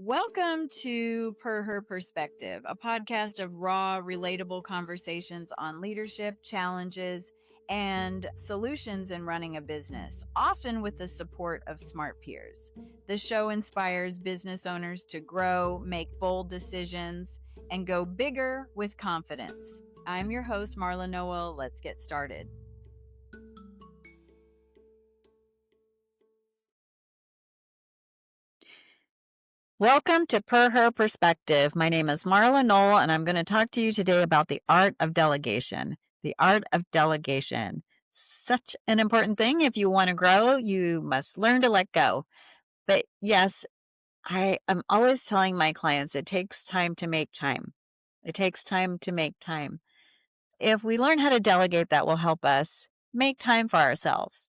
Welcome to PerHer Perspective, a podcast of raw, relatable conversations on leadership, challenges, and solutions in running a business, often with the support of smart peers. The show inspires business owners to grow, make bold decisions, and go bigger with confidence. I'm your host, Marla Noel. Let's get started. Welcome to PerHer Perspective. My name is Marla Noel, and I'm going to talk to you today about the art of delegation. The art of delegation. Such an important thing. If you want to grow, you must learn to let go. But yes, I am always telling my clients it takes time to make time. It takes time to make time. If we learn how to delegate, that will help us make time for ourselves.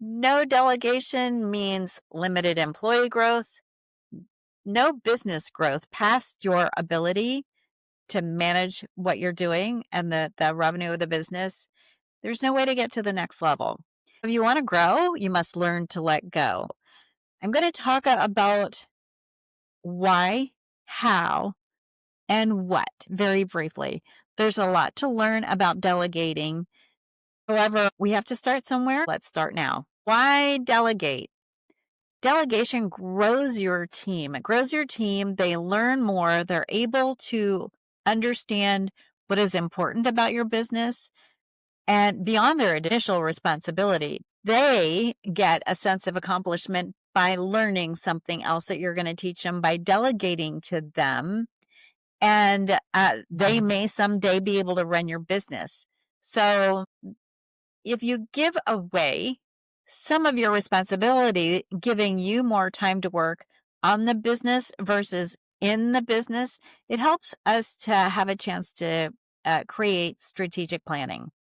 No delegation means limited employee growth. No business growth past your ability to manage what you're doing and the revenue of the business. There's no way to get to the next level. If you want to grow, you must learn to let go. I'm going to talk about why, how, and what very briefly. There's a lot to learn about delegating. However, we have to start somewhere. Let's start now. Why delegate? Delegation grows your team. It grows your team. They learn more. They're able to understand what is important about your business. And beyond their initial responsibility, they get a sense of accomplishment by learning something else that you're going to teach them by delegating to them. And they may someday be able to run your business. So if you give away some of your responsibility, giving you more time to work on the business versus in the business, it helps us to have a chance to create strategic planning,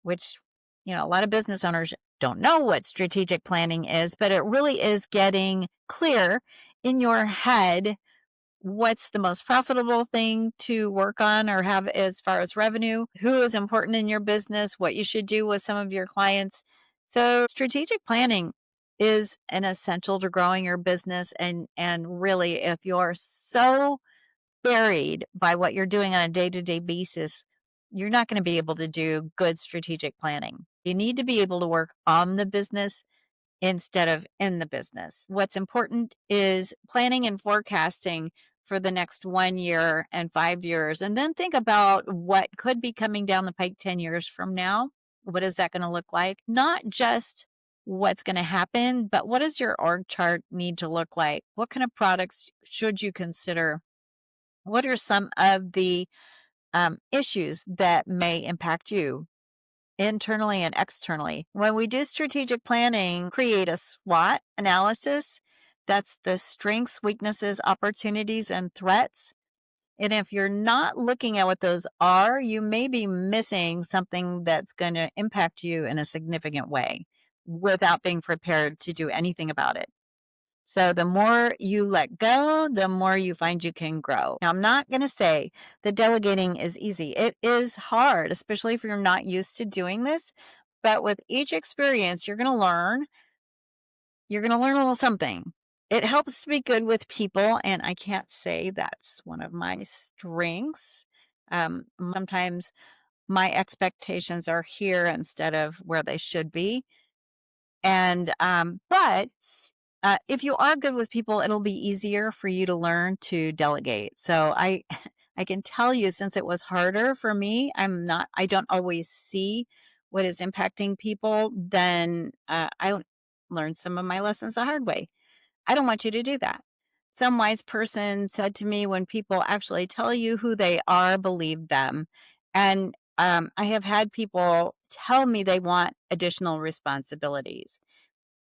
which, a lot of business owners don't know what strategic planning is, but it really is getting clear in your head what's the most profitable thing to work on or have as far as revenue, who is important in your business, what you should do with some of your clients. So strategic planning is an essential to growing your business. And really, if you're so buried by what you're doing on a day-to-day basis, you're not going to be able to do good strategic planning. You need to be able to work on the business instead of in the business. What's important is planning and forecasting for the next 1 year and 5 years, and then think about what could be coming down the pike 10 years from now. What is that going to look like? Not just what's going to happen, but what does your org chart need to look like? What kind of products should you consider? What are some of the issues that may impact you internally and externally? When we do strategic planning, create a SWOT analysis. That's the strengths, weaknesses, opportunities, and threats. And if you're not looking at what those are, you may be missing something that's going to impact you in a significant way without being prepared to do anything about it. So the more you let go, the more you find you can grow. Now, I'm not going to say that delegating is easy. It is hard, especially if you're not used to doing this. But with each experience, you're going to learn. You're going to learn a little something. It helps to be good with people. And I can't say that's one of my strengths. Sometimes my expectations are here instead of where they should be. And, but if you are good with people, it'll be easier for you to learn to delegate. So I can tell you, since it was harder for me, I don't always see what is impacting people. Then I learned some of my lessons the hard way. I don't want you to do that. Some wise person said to me, when people actually tell you who they are, believe them. And I have had people tell me they want additional responsibilities.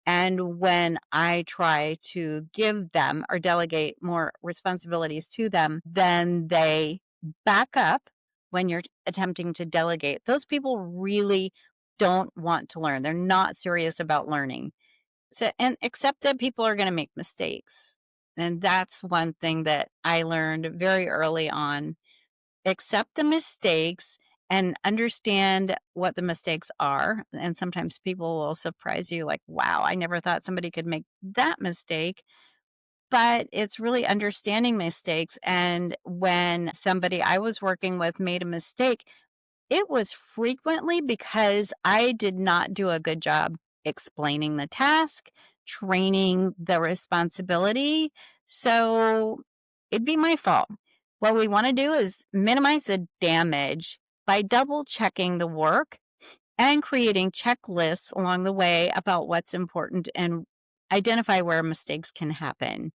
And when I try to give them or delegate more responsibilities to them, then they back up when you're attempting to delegate. Those people really don't want to learn. They're not serious about learning. So, and accept that people are going to make mistakes. And that's one thing that I learned very early on. Accept the mistakes and understand what the mistakes are. And sometimes people will surprise you like, wow, I never thought somebody could make that mistake. but it's really understanding mistakes. And when somebody I was working with made a mistake, it was frequently because I did not do a good job explaining the task, training the responsibility. So it'd be my fault. What we want to do is minimize the damage by double checking the work and creating checklists along the way about what's important and identify where mistakes can happen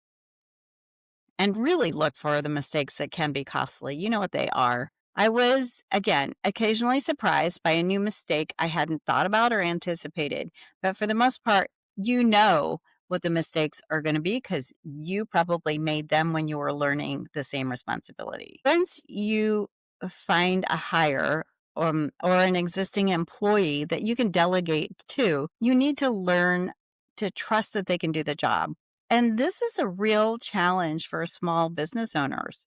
and really look for the mistakes that can be costly. You know what they are. I was, again, occasionally surprised by a new mistake I hadn't thought about or anticipated. But for the most part, you know what the mistakes are going to be because you probably made them when you were learning the same responsibility. Once you find a hire or an existing employee that you can delegate to, you need to learn to trust that they can do the job. And this is a real challenge for small business owners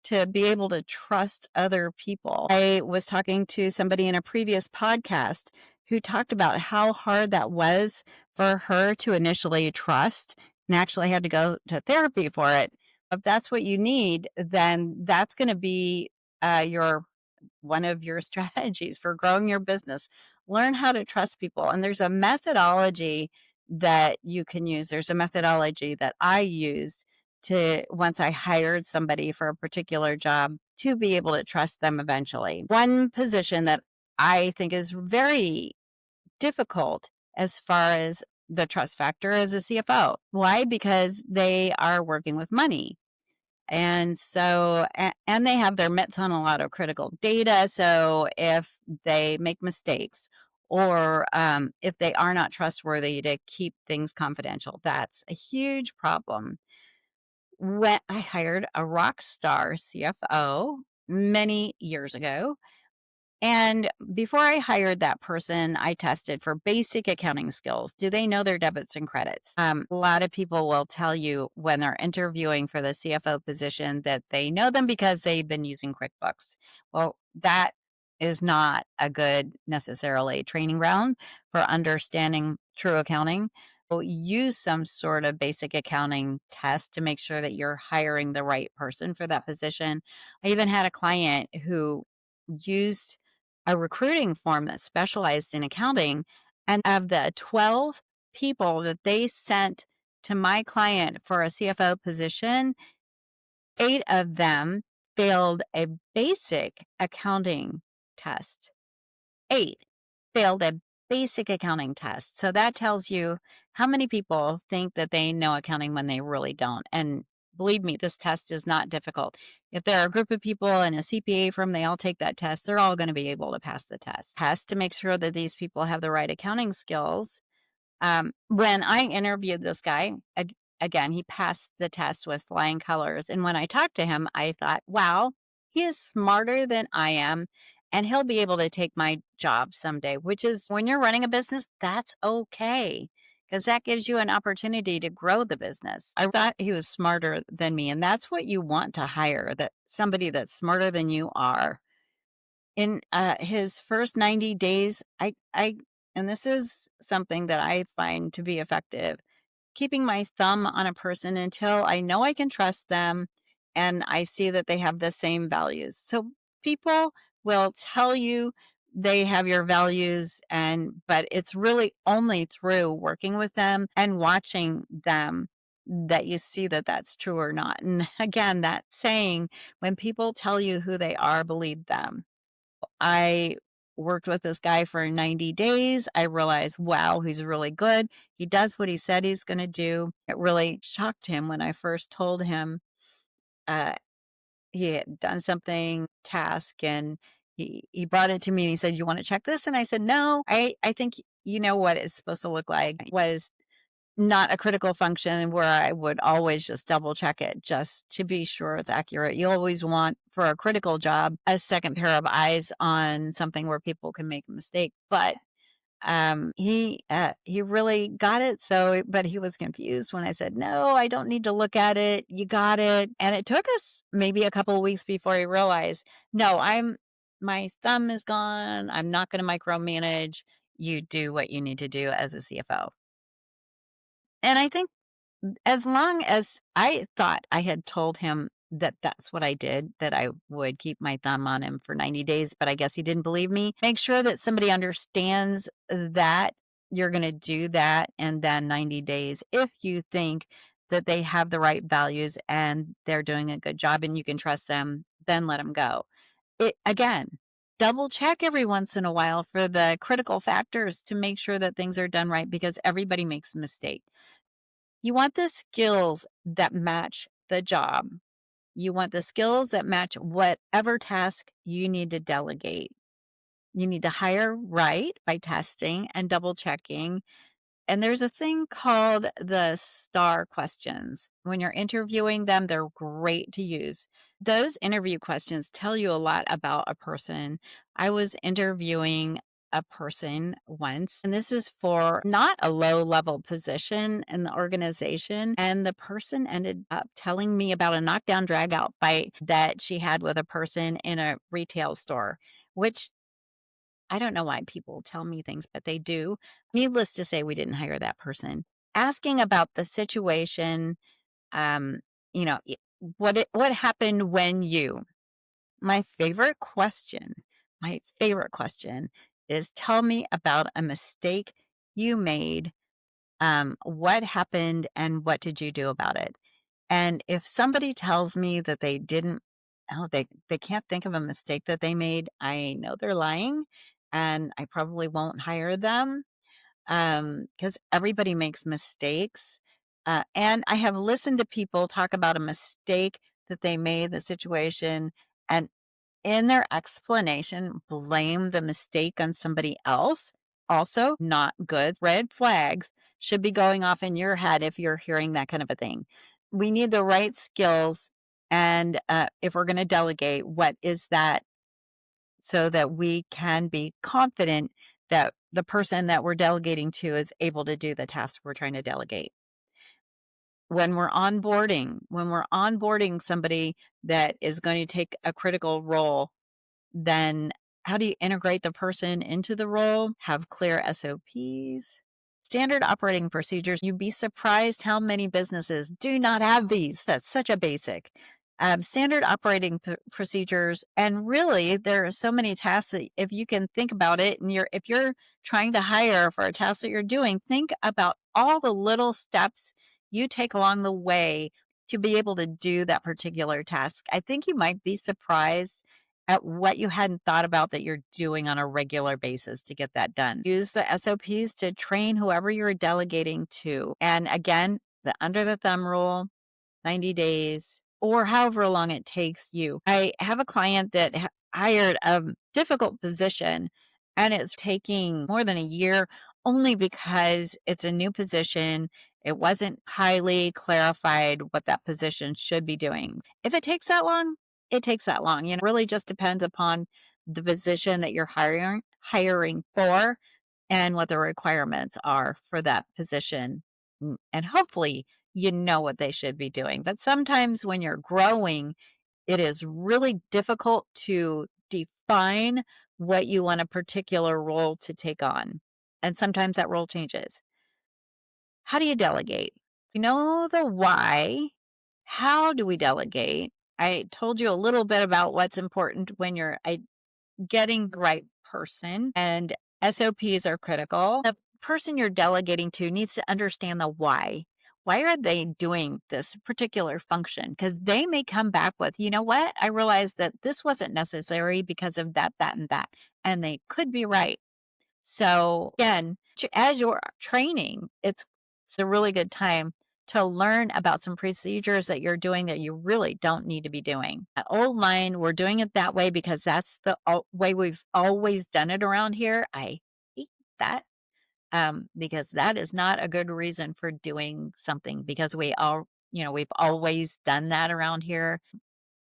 to be able to trust other people. I was talking to somebody in a previous podcast who talked about how hard that was for her to initially trust and actually had to go to therapy for it. If that's what you need, then that's going to be your one of your strategies for growing your business. Learn how to trust people. And there's a methodology that you can use. There's a methodology that I used to once I hired somebody for a particular job to be able to trust them eventually. One position that I think is very difficult as far as the trust factor is a CFO. Why? Because they are working with money. And so, and they have their mitts on a lot of critical data. So if they make mistakes or if they are not trustworthy to keep things confidential, that's a huge problem. When I hired a rock star CFO many years ago, and before I hired that person, I tested for basic accounting skills. Do they know their debits and credits? A lot of people will tell you when they're interviewing for the CFO position that they know them because they've been using QuickBooks. Well, that is not a good necessarily training ground for understanding true accounting. So use some sort of basic accounting test to make sure that you're hiring the right person for that position. I even had a client who used a recruiting firm that specialized in accounting. And of the 12 people that they sent to my client for a CFO position, 8 of them failed a basic accounting test. 8 failed a basic accounting test. So that tells you how many people think that they know accounting when they really don't. And believe me, this test is not difficult. If there are a group of people in a CPA firm, they all take that test, they're all going to be able to pass the test. Has to make sure that these people have the right accounting skills. When I interviewed this guy, again, he passed the test with flying colors. And when I talked to him, I thought, wow, he is smarter than I am. And he'll be able to take my job someday, which is when you're running a business, that's okay. Because that gives you an opportunity to grow the business. I thought he was smarter than me. And that's what you want to hire, that somebody that's smarter than you are. In his first 90 days, and this is something that I find to be effective, keeping my thumb on a person until I know I can trust them and I see that they have the same values. So people will tell you they have your values but it's really only through working with them and watching them that you see that that's true or not. And again, that saying, when people tell you who they are, believe them. I worked with this guy for 90 days. I realized, wow, he's really good. He does what he said he's going to do. It really shocked him when I first told him uh, he had done something task and he brought it to me and he said, "You want to check this?" And I said, "No, I think you know what it's supposed to look like." It was not a critical function where I would always just double check it just to be sure it's accurate. You always want, for a critical job, a second pair of eyes on something where people can make a mistake. But he really got it. So, but he was confused when I said, "No, I don't need to look at it. You got it." And it took us maybe a couple of weeks before he realized, "No, my thumb is gone. I'm not going to micromanage. You do what you need to do as a CFO." And I think as long as I thought I had told him that that's what I did, that I would keep my thumb on him for 90 days, but I guess he didn't believe me. Make sure that somebody understands that you're going to do that and then 90 days. If you think that they have the right values and they're doing a good job and you can trust them, then let them go. It again, double check every once in a while for the critical factors to make sure that things are done right because everybody makes mistakes. You want the skills that match the job. You want the skills that match whatever task you need to delegate. You need to hire right by testing and double checking. And there's a thing called the STAR questions. When you're interviewing them, they're great to use. Those interview questions tell you a lot about a person. I was interviewing a person once, and this is for not a low level position in the organization. And the person ended up telling me about a knockdown drag out fight that she had with a person in a retail store, which I don't know why people tell me things, but they do. Needless to say, we didn't hire that person. Asking about the situation, um, you know, what happened when you. My favorite question is tell me about a mistake you made. What happened and what did you do about it? And if somebody tells me that they didn't, oh, they can't think of a mistake that they made, I know they're lying and I probably won't hire them because everybody makes mistakes. And I have listened to people talk about a mistake that they made, the situation, and in their explanation, blame the mistake on somebody else. Also, not good. Red flags should be going off in your head if you're hearing that kind of a thing. We need the right skills. And if we're going to delegate, what is that so that we can be confident that the person that we're delegating to is able to do the task we're trying to delegate? When we're onboarding somebody that is going to take a critical role, then how do you integrate the person into the role? Have clear SOPs, standard operating procedures. You'd be surprised how many businesses do not have these. That's such a basic. Standard operating procedures, and really, there are so many tasks that if you can think about it, and if you're trying to hire for a task that you're doing, think about all the little steps you take along the way to be able to do that particular task. I think you might be surprised at what you hadn't thought about that you're doing on a regular basis to get that done. Use the SOPs to train whoever you're delegating to. And again, the under the thumb rule, 90 days, or however long it takes you. I have a client that hired a difficult position and it's taking more than a year only because it's a new position. It wasn't highly clarified what that position should be doing. If it takes that long, it takes that long. It really just depends upon the position that you're hiring for and what the requirements are for that position. And hopefully you know what they should be doing. But sometimes when you're growing, it is really difficult to define what you want a particular role to take on. And sometimes that role changes. How do you delegate? You know the why. How do we delegate? I told you a little bit about what's important when you're getting the right person, and SOPs are critical. The person you're delegating to needs to understand the why. Why are they doing this particular function? Because they may come back with, you know what? I realized that this wasn't necessary because of that, that, and that. And they could be right. So again, as you're training, it's a really good time to learn about some procedures that you're doing that you really don't need to be doing. That old line, we're doing it that way because that's the way we've always done it around here. I hate that because that is not a good reason for doing something because we've always done that around here.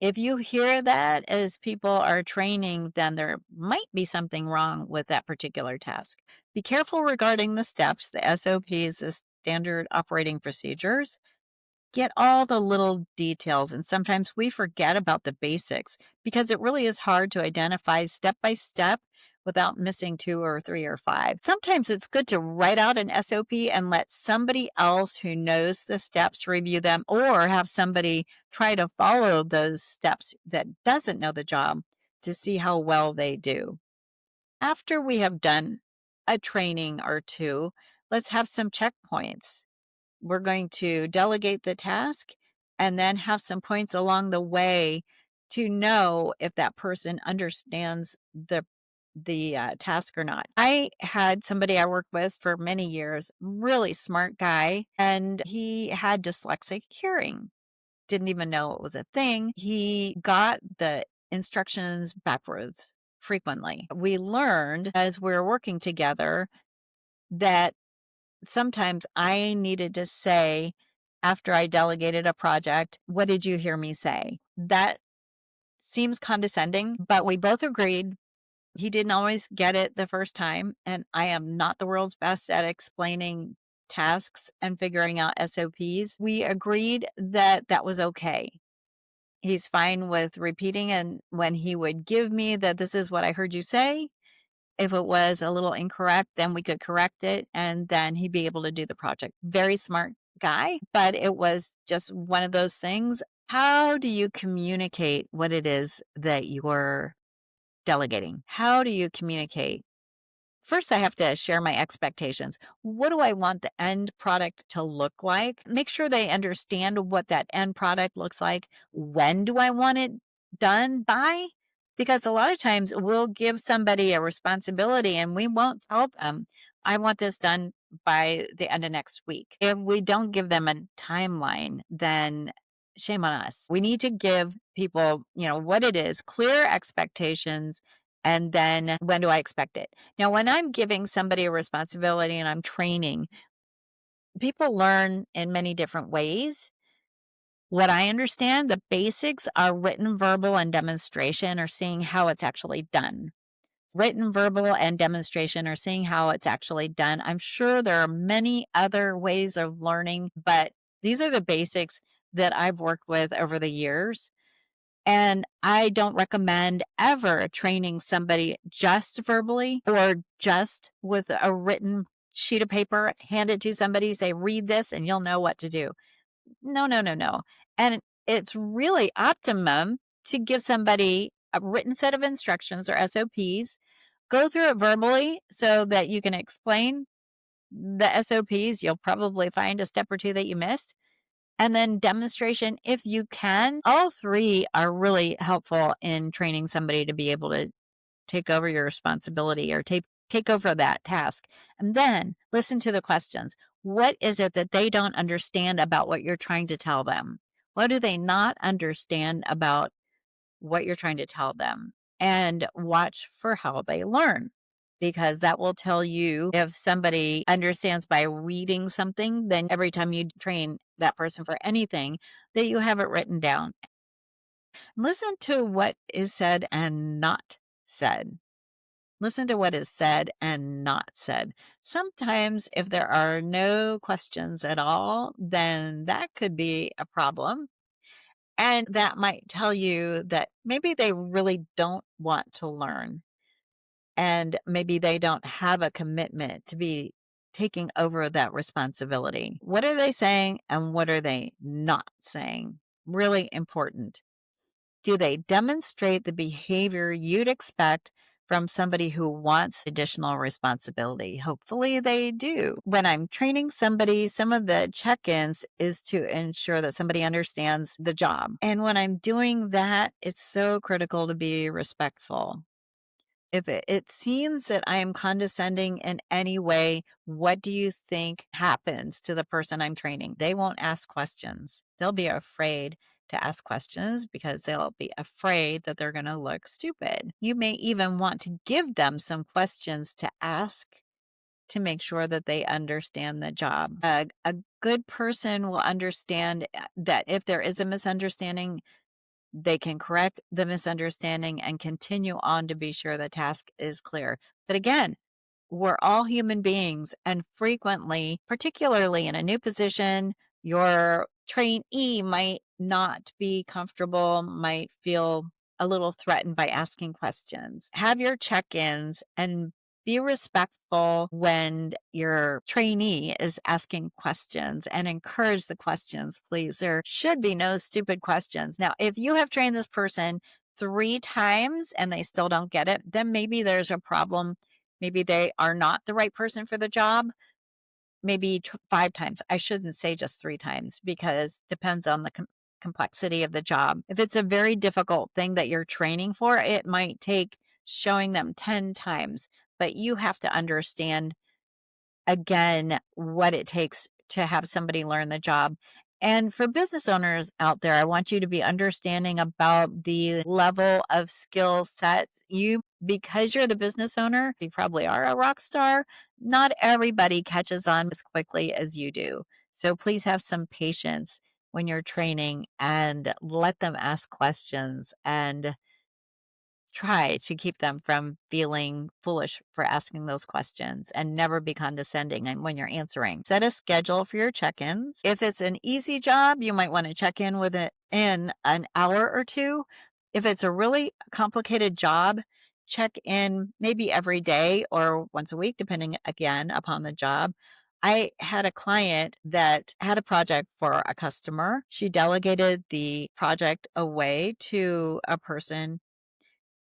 If you hear that as people are training, then there might be something wrong with that particular task. Be careful regarding the steps, the SOPs, the standard operating procedures. Get all the little details, and sometimes we forget about the basics because it really is hard to identify step by step without missing 2 or 3 or 5. Sometimes it's good to write out an SOP and let somebody else who knows the steps review them, or have somebody try to follow those steps that doesn't know the job to see how well they do. After we have done a training or two, let's have some checkpoints. We're going to delegate the task and then have some points along the way to know if that person understands the task or not. I had somebody I worked with for many years, really smart guy, and he had dyslexic hearing. Didn't even know it was a thing. He got the instructions backwards frequently. We learned as we were working together that sometimes I needed to say, after I delegated a project, "What did you hear me say?" That seems condescending, but we both agreed he didn't always get it the first time, and I am not the world's best at explaining tasks and figuring out SOPs. We agreed that that was okay. He's fine with repeating, and when he would give me that this is what I heard you say, if it was a little incorrect, then we could correct it, and then he'd be able to do the project. Very smart guy, but it was just one of those things. How do you communicate what it is that you're delegating? How do you communicate? First, I have to share my expectations. What do I want the end product to look like? Make sure they understand what that end product looks like. When do I want it done by? Because a lot of times we'll give somebody a responsibility and we won't tell them, I want this done by the end of next week. If we don't give them a timeline, then shame on us. We need to give people, what it is, clear expectations, and then when do I expect it? Now, when I'm giving somebody a responsibility and I'm training, people learn in many different ways. What I understand, the basics are written, verbal, and demonstration, or seeing how it's actually done. Written, verbal, and demonstration, or seeing how it's actually done. I'm sure there are many other ways of learning, but these are the basics that I've worked with over the years. And I don't recommend ever training somebody just verbally or just with a written sheet of paper, hand it to somebody, say, read this and you'll know what to do. No, no, no, no. And it's really optimum to give somebody a written set of instructions or SOPs, go through it verbally so that you can explain the SOPs. You'll probably find a step or two that you missed. And then demonstration, if you can. All three are really helpful in training somebody to be able to take over your responsibility or take over that task. And then listen to the questions. What is it that they don't understand about what you're trying to tell them? What do they not understand about what you're trying to tell them? And watch for how they learn, because that will tell you if somebody understands by reading something. Then every time you train that person for anything, that you have it written down. Listen to what is said and not said. Listen to what is said and not said. Sometimes if there are no questions at all, then that could be a problem. And that might tell you that maybe they really don't want to learn. And maybe they don't have a commitment to be taking over that responsibility. What are they saying and what are they not saying? Really important. Do they demonstrate the behavior you'd expect from somebody who wants additional responsibility? Hopefully they do. When I'm training somebody, some of the check-ins is to ensure that somebody understands the job. And when I'm doing that, it's so critical to be respectful. If it seems that I am condescending in any way, what do you think happens to the person I'm training? They won't ask questions. They'll be afraid to ask questions because they'll be afraid that they're going to look stupid. You may even want to give them some questions to ask to make sure that they understand the job. A good person will understand that if there is a misunderstanding, they can correct the misunderstanding and continue on to be sure the task is clear. But again, we're all human beings, and frequently, particularly in a new position, your trainee might not be comfortable, might feel a little threatened by asking questions. Have your check-ins and be respectful when your trainee is asking questions and encourage the questions, please. There should be no stupid questions. Now, if you have trained this person 3 times and they still don't get it, then maybe there's a problem. Maybe they are not the right person for the job. Maybe 5 times. I shouldn't say just 3 times because depends on the complexity of the job. If it's a very difficult thing that you're training for, it might take showing them 10 times, but you have to understand again what it takes to have somebody learn the job. And for business owners out there, I want you to be understanding about the level of skill sets. Because you're the business owner, you probably are a rock star. Not everybody catches on as quickly as you do. So please have some patience when you're training and let them ask questions and try to keep them from feeling foolish for asking those questions and never be condescending and when you're answering. Set a schedule for your check-ins. If it's an easy job, you might want to check in with it in an hour or two. If it's a really complicated job, check in maybe every day or once a week, depending again upon the job. I had a client that had a project for a customer. She delegated the project away to a person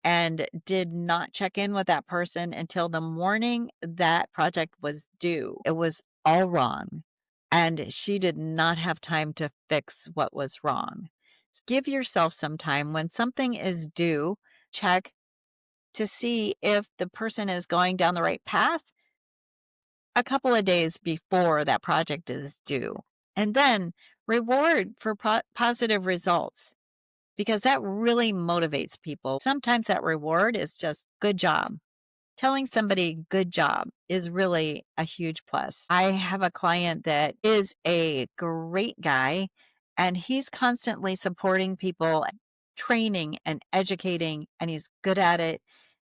and did not check in with that person until the morning that project was due. It was all wrong, and she did not have time to fix what was wrong. Give yourself some time. When something is due, check to see if the person is going down the right path a couple of days before that project is due. And then reward for positive results, because that really motivates people. Sometimes that reward is just good job. Telling somebody good job is really a huge plus. I have a client that is a great guy, and he's constantly supporting people, training and educating, and he's good at it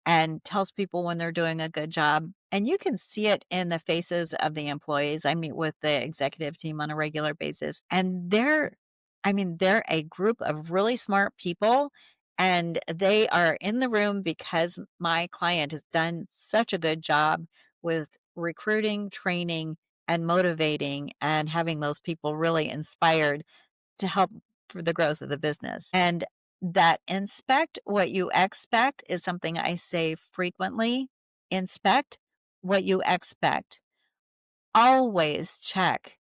and tells people when they're doing a good job. And you can see it in the faces of the employees. I meet with the executive team on a regular basis, and they're a group of really smart people, and they are in the room because my client has done such a good job with recruiting, training, and motivating and having those people really inspired to help for the growth of the business. And that inspect what you expect is something I say frequently. Inspect what you expect. Always check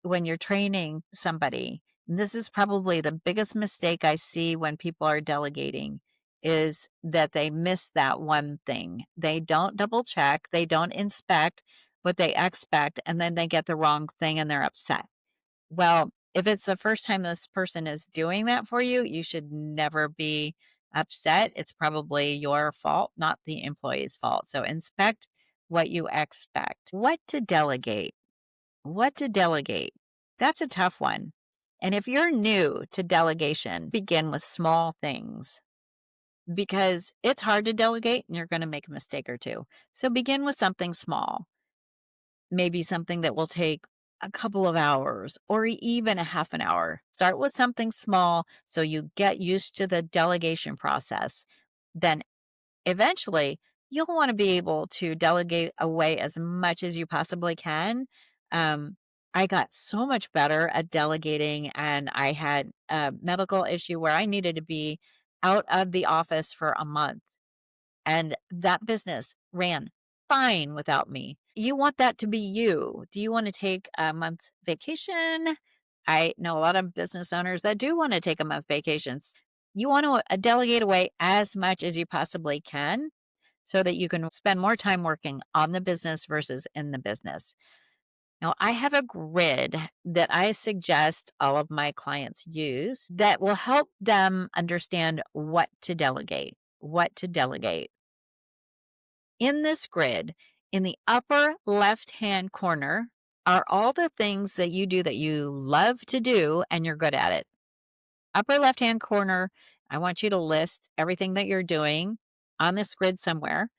when you're training somebody. And this is probably the biggest mistake I see when people are delegating, is that they miss that one thing. They don't double check, they don't inspect what they expect, and then they get the wrong thing and they're upset. Well, if it's the first time this person is doing that for you, you should never be upset. It's probably your fault, not the employee's fault. So inspect what you expect. What to delegate? What to delegate? That's a tough one. And if you're new to delegation, begin with small things, because it's hard to delegate and you're going to make a mistake or two. So begin with something small. Maybe something that will take a couple of hours or even a half an hour. Start with something small so you get used to the delegation process. Then eventually, you'll want to be able to delegate away as much as you possibly can. I got so much better at delegating, and I had a medical issue where I needed to be out of the office for a month. And that business ran fine without me. You want that to be you. Do you want to take a month's vacation? I know a lot of business owners that do want to take a month vacations. You want to delegate away as much as you possibly can so that you can spend more time working on the business versus in the business. Now, I have a grid that I suggest all of my clients use that will help them understand what to delegate. What to delegate. In this grid, in the upper left-hand corner, are all the things that you do that you love to do and you're good at it. Upper left-hand corner, I want you to list everything that you're doing on this grid somewhere.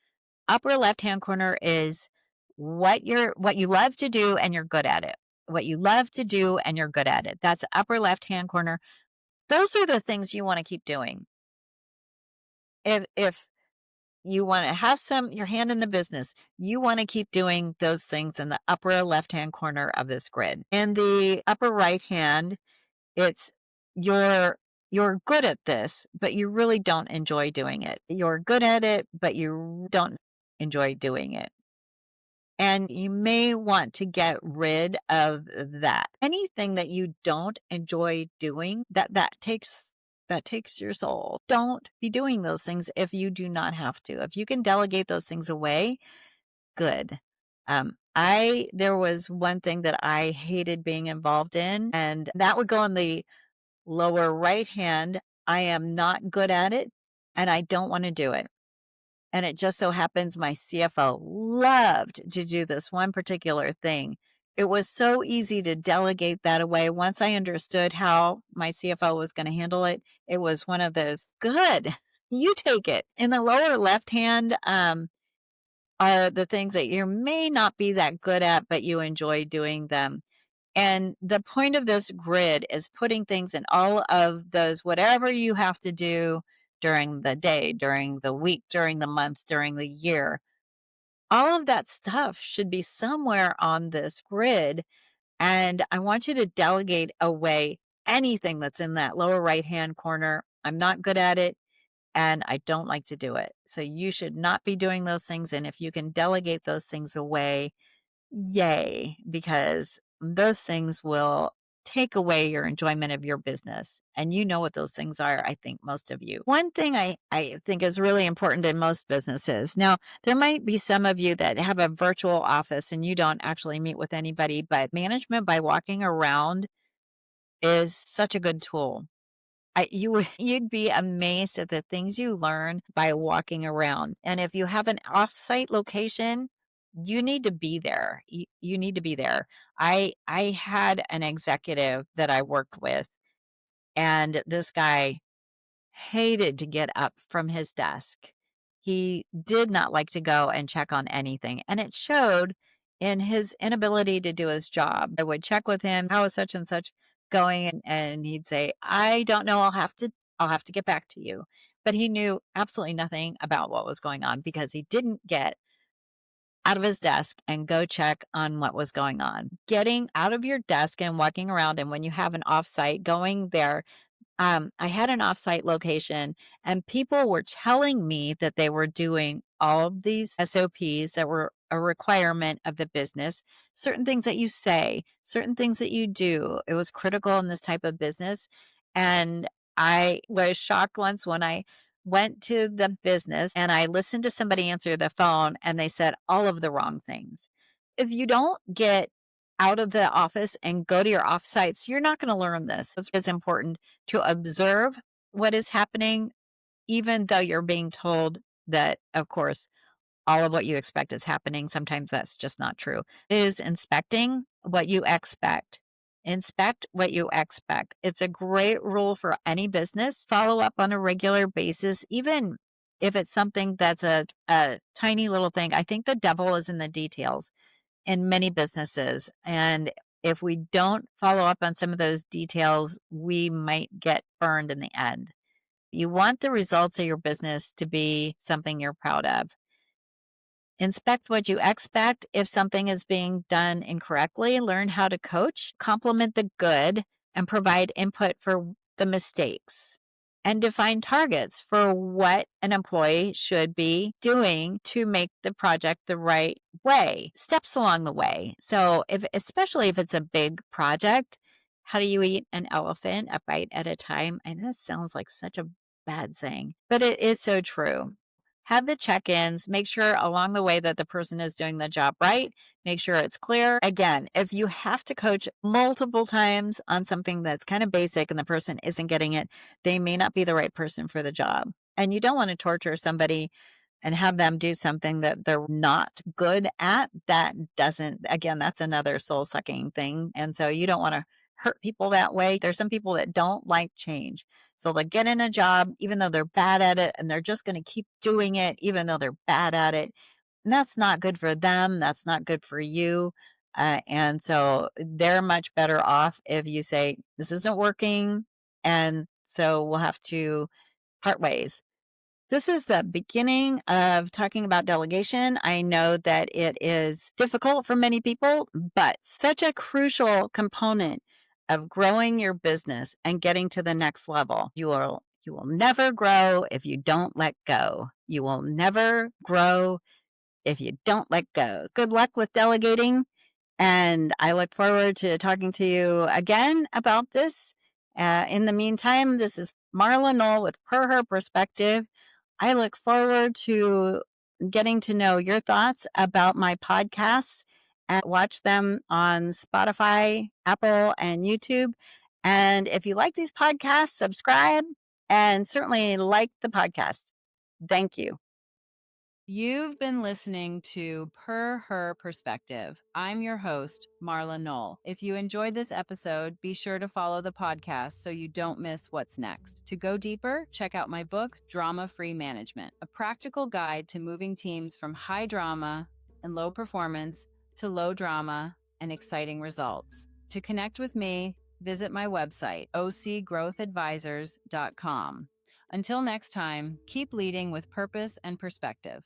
Upper left-hand corner is what you love to do and you're good at it. What you love to do and you're good at it. That's the upper left-hand corner. Those are the things you want to keep doing. If you want to have your hand in the business, you want to keep doing those things in the upper left-hand corner of this grid. In the upper right hand, it's you're good at this, but you really don't enjoy doing it. You're good at it, but you don't enjoy doing it. And you may want to get rid of that. Anything that you don't enjoy doing, that takes your soul. Don't be doing those things if you do not have to. If you can delegate those things away, good. There was one thing that I hated being involved in, and that would go in the lower right hand. I am not good at it, and I don't want to do it. And it just so happens my CFO loved to do this one particular thing. It was so easy to delegate that away. Once I understood how my CFO was going to handle it, it was one of those, good, you take it. In the lower left hand are the things that you may not be that good at, but you enjoy doing them. And the point of this grid is putting things in all of those, whatever you have to do during the day, during the week, during the month, during the year. All of that stuff should be somewhere on this grid. And I want you to delegate away anything that's in that lower right-hand corner. I'm not good at it, and I don't like to do it. So you should not be doing those things. And if you can delegate those things away, yay, because those things will take away your enjoyment of your business. And you know what those things are, I think most of you. One thing I think is really important in most businesses. Now, there might be some of you that have a virtual office and you don't actually meet with anybody, but management by walking around is such a good tool. You'd be amazed at the things you learn by walking around. And if you have an offsite location, you need to be there. You need to be there. I had an executive that I worked with, and this guy hated to get up from his desk. He did not like to go and check on anything, and it showed in his inability to do his job. I would check with him, how is such and such going? And he'd say, I don't know, I'll have to get back to you. But he knew absolutely nothing about what was going on because he didn't get out of his desk and go check on what was going on. Getting out of your desk and walking around, and when you have an offsite, going there. I had an offsite location, and people were telling me that they were doing all of these SOPs that were a requirement of the business, certain things that you say, certain things that you do. It was critical in this type of business. And I was shocked once when I went to the business and I listened to somebody answer the phone and they said all of the wrong things. If you don't get out of the office and go to your offsites, you're not going to learn this. It's important to observe what is happening, even though you're being told that, of course, all of what you expect is happening. Sometimes that's just not true. It is inspecting what you expect. Inspect what you expect. It's a great rule for any business. Follow up on a regular basis, even if it's something that's a tiny little thing. I think the devil is in the details in many businesses. And if we don't follow up on some of those details, we might get burned in the end. You want the results of your business to be something you're proud of. Inspect what you expect. If something is being done incorrectly, learn how to coach, compliment the good, and provide input for the mistakes. And define targets for what an employee should be doing to make the project the right way, steps along the way. So especially if it's a big project, how do you eat an elephant a bite at a time? And this sounds like such a bad saying, but it is so true. Have the check-ins, make sure along the way that the person is doing the job right, make sure it's clear. Again, if you have to coach multiple times on something that's kind of basic and the person isn't getting it, they may not be the right person for the job. And you don't want to torture somebody and have them do something that they're not good at. Again, that's another soul-sucking thing. And so you don't want to hurt people that way. There's some people that don't like change. So they get in a job, even though they're bad at it, and they're just going to keep doing it, even though they're bad at it. And that's not good for them. That's not good for you. And so they're much better off if you say, this isn't working. And so we'll have to part ways. This is the beginning of talking about delegation. I know that it is difficult for many people, but such a crucial component of growing your business and getting to the next level. You will never grow if you don't let go. You will never grow if you don't let go. Good luck with delegating. And I look forward to talking to you again about this. In the meantime, this is Marla Noel with PerHer Perspective. I look forward to getting to know your thoughts about my podcasts and watch them on Spotify, Apple, and YouTube. And if you like these podcasts, subscribe and certainly like the podcast. Thank you. You've been listening to PerHer Perspective. I'm your host, Marla Noel. If you enjoyed this episode, be sure to follow the podcast so you don't miss what's next. To go deeper, check out my book, Drama Free Management, a practical guide to moving teams from high drama and low performance to low drama and exciting results. To connect with me, visit my website, ocgrowthadvisors.com. Until next time, keep leading with purpose and perspective.